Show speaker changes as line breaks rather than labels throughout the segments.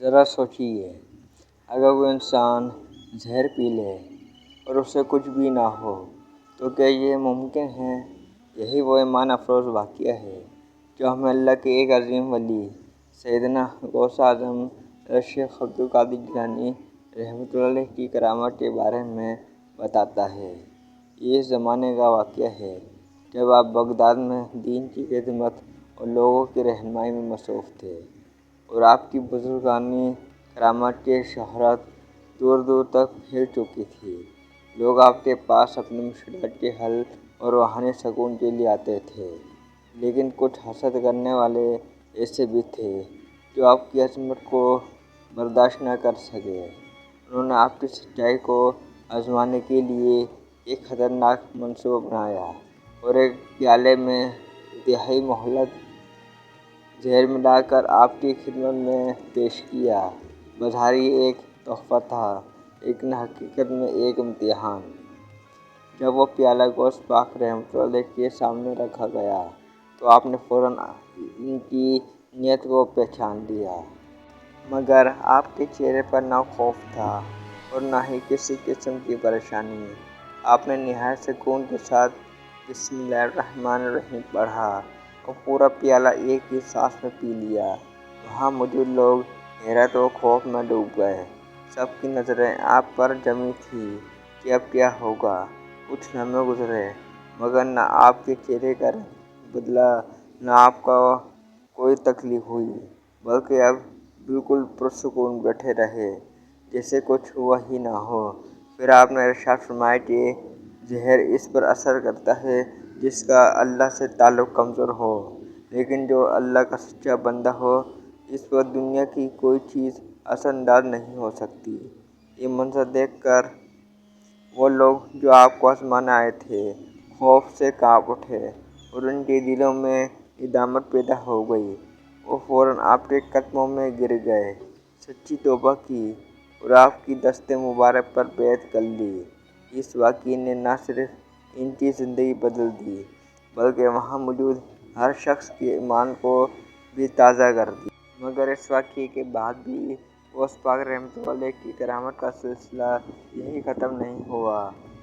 ذرا سوچیے، اگر وہ انسان زہر پی لے اور اسے کچھ بھی نہ ہو تو کیا یہ ممکن ہے؟ یہی وہ ایمان افروز واقعہ ہے جو ہمیں اللہ کے ایک عظیم ولی سیدنا غوث اعظم شیخ عبد القادر جیلانی رحمۃ اللہ علیہ کی کرامت کے بارے میں بتاتا ہے۔ یہ اس زمانے کا واقعہ ہے جب آپ بغداد میں دین کی خدمت اور لوگوں کی رہنمائی میں مصروف تھے، اور آپ کی بزرگانی کرامات کی شہرت دور دور تک پھیل چکی تھی۔ لوگ آپ کے پاس اپنے مشکلات کے حل اور روحانی سکون کے لیے آتے تھے، لیکن کچھ حسد کرنے والے ایسے بھی تھے جو آپ کی عظمت کو برداشت نہ کر سکے۔ انہوں نے آپ کی سچائی کو آزمانے کے لیے ایک خطرناک منصوبہ بنایا اور ایک پیالے میں انتہائی مہلک زہر ملا کر آپ کی خدمت میں پیش کیا۔ بظاہر یہ ایک تحفہ تھا، لیکن حقیقت میں ایک امتحان۔ جب وہ پیالہ غوث پاک رحمۃ اللہ علیہ کے سامنے رکھا گیا تو آپ نے فوراً ان کی نیت کو پہچان لیا، مگر آپ کے چہرے پر نہ خوف تھا اور نہ ہی کسی قسم کی پریشانی۔ آپ نے نہایت سکون کے ساتھ بسم اللہ الرحمن الرحیم پڑھا اور پورا پیالہ ایک ہی سانس میں پی لیا۔ وہاں موجود لوگ حیرت و خوف میں ڈوب گئے۔ سب کی نظریں آپ پر جمی تھیں کہ اب کیا ہوگا۔ کچھ لمحے گزرے، مگر نہ آپ کے چہرے کا رنگ بدلا، نہ آپ کو کوئی تکلیف ہوئی، بلکہ آپ بالکل پرسکون بیٹھے رہے جیسے کچھ ہوا ہی نہ ہو۔ پھر آپ نے ارشاد فرمایا کہ زہر اس پر اثر کرتا ہے جس کا اللہ سے تعلق کمزور ہو، لیکن جو اللہ کا سچا بندہ ہو اس پر دنیا کی کوئی چیز اثر انداز نہیں ہو سکتی۔ یہ منظر دیکھ کر وہ لوگ جو آپ کو آزمانے آئے تھے خوف سے کانپ اٹھے اور ان کے دلوں میں ندامت پیدا ہو گئی۔ وہ فوراً آپ کے قدموں میں گر گئے، سچی توبہ کی اور آپ کی دست مبارک پر بیعت کر لی۔ اس واقعے نے نہ صرف ان کی زندگی بدل دی بلکہ وہاں موجود ہر شخص کے ایمان کو بھی تازہ کر دیا۔ مگر اس واقعے کے بعد بھی غوث پاک رحمۃ اللہ علیہ کی کرامت کا سلسلہ یہیں ختم نہیں ہوا۔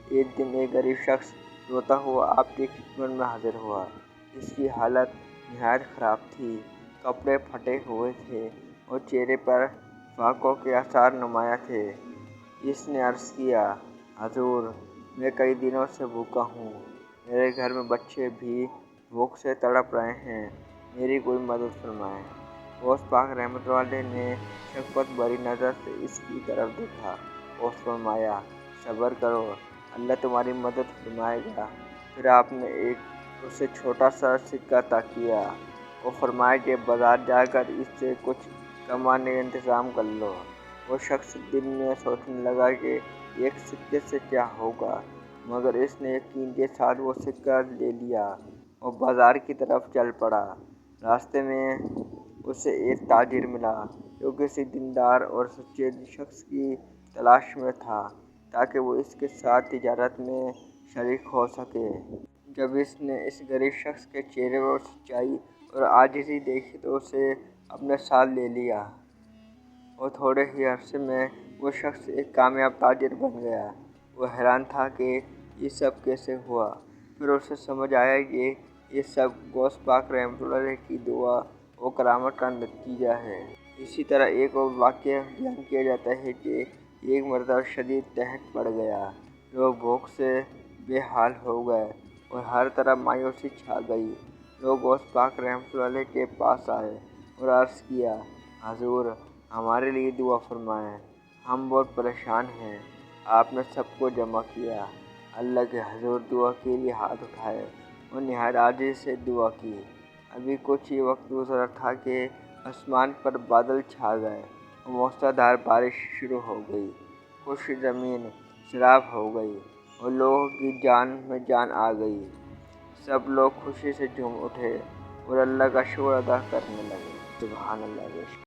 ایک دن ایک غریب شخص روتا ہوا آپ کی خدمت میں حاضر ہوا۔ اس کی حالت نہایت خراب تھی، کپڑے پھٹے ہوئے تھے اور چہرے پر فاقوں کے آثار نمایاں تھے۔ اس نے عرض کیا، حضور، میں کئی دنوں سے بھوکا ہوں، میرے گھر میں بچے بھی بھوک سے تڑپ رہے ہیں، میری کوئی مدد فرمائیں۔ غوث پاک رحمۃ اللہ علیہ نے شفقت بھری نظر سے اس کی طرف دیکھا اور فرمایا، صبر کرو، اللہ تمہاری مدد فرمائے گا۔ پھر آپ نے اسے چھوٹا سا سکہ عطا کیا اور فرمایا کہ بازار جا کر اس سے کچھ کمانے کا انتظام کر لو۔ وہ شخص دل میں سوچنے لگا کہ ایک سکے سے کیا ہوگا، مگر اس نے یقین کے ساتھ وہ سکہ لے لیا اور بازار کی طرف چل پڑا۔ راستے میں اسے ایک تاجر ملا جو کسی دیندار اور سچے شخص کی تلاش میں تھا تاکہ وہ اس کے ساتھ تجارت میں شریک ہو سکے۔ جب اس نے اس غریب شخص کے چہرے پر سچائی اور عاجزی دیکھی تو اسے اپنے ساتھ لے لیا اور تھوڑے ہی عرصے میں وہ شخص ایک کامیاب تاجر بن گیا۔ وہ حیران تھا کہ یہ سب کیسے ہوا۔ پھر اسے سمجھ آیا کہ یہ سب غوث پاک رحمۃ اللہ علیہ کی دعا اور کرامت کا نتیجہ ہے۔ اسی طرح ایک اور واقعہ بیان کیا جاتا ہے کہ ایک مرتبہ شدید قحط پڑ گیا، لوگ بھوک سے بے حال ہو گئے اور ہر طرف مایوسی چھا گئی۔ لوگ غوث پاک رحمۃ اللہ علیہ کے پاس آئے اور عرض کیا، حضور، ہمارے لیے دعا فرمائیں، ہم بہت پریشان ہیں۔ آپ نے سب کو جمع کیا، اللہ کے حضور دعا کے لیے ہاتھ اٹھائے اور نہایت عاجزی سے دعا کی۔ ابھی کچھ ہی وقت گزرا تھا کہ آسمان پر بادل چھا گئے اور موسلادھار بارش شروع ہو گئی۔ خشک زمین سیراب ہو گئی اور لوگوں کی جان میں جان آ گئی۔ سب لوگ خوشی سے جھوم اٹھے اور اللہ کا شکر ادا کرنے لگے۔ سبحان اللہ۔